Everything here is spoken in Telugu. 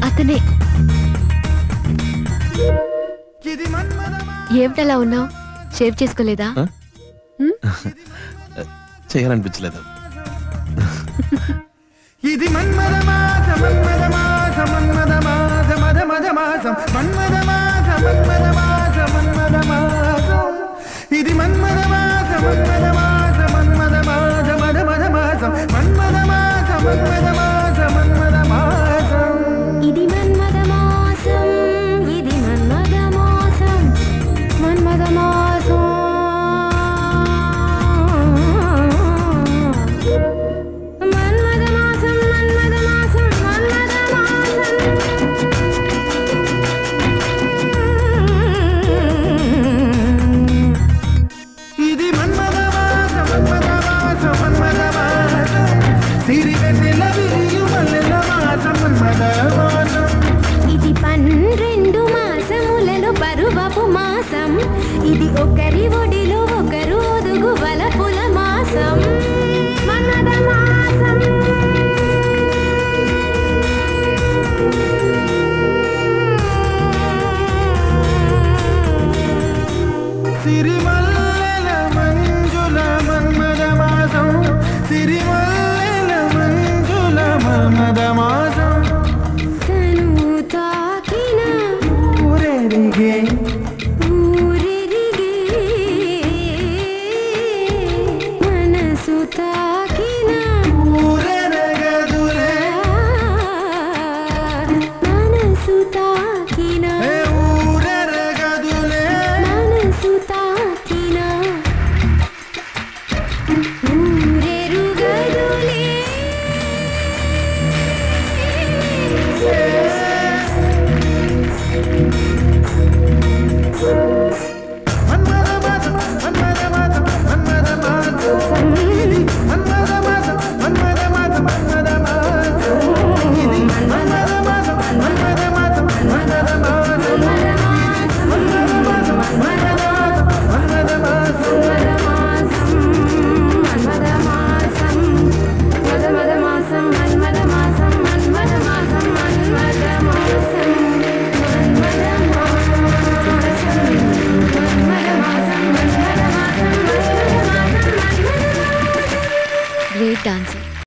అతనే. ఏమిటలా ఉన్నావు? షేవ్ చేసుకోలేదా? చేయాలనిపించలేదు. ఇది మన్మద మాస మన్మద మాస మన్మద మాస మద మద మాసం మన్మద మాస మన్మద మాస మన్మద మాసం ఇది మన్మద మాస మన్మద మాస మన్మద మాస మద మద మాసం మన్మద మాస మన్మద మాస మన్మద మాసం ఇది మన్మద మాసం ఇది మన్మద మాసం మన్మద మాసం ఇది 12 మాసములలో పరువపు మాసం ఇది ఒకరి ఒడిలో ఒకరు ఒదుగు వలపుల మాసం మన్మద మాసం సిరిమల్లెల మంజుల మన్మద మాసం సిరిమల్లెల మంజుల మన్మద మాసం తను తాకిన ఊరేరిగే ఊరిరిగే మనసు తాకిన ఊరెరగదులే మనసు తాకిన ఊరెరగదులే మనసు తాకిన ఊరెరుగదులే మన్మద మాసం మన్మద మాసం మన్మద మాసం ఇది మన్మద మాసం మన్మద మాసం మన్మద మాసం ఇది మన్మద మాసం మన్మద మాసం మన్మద మాసం మన్మద మాసం మన్మద మాసం మన్మద మాసం గ్రేట్ డాన్సర్.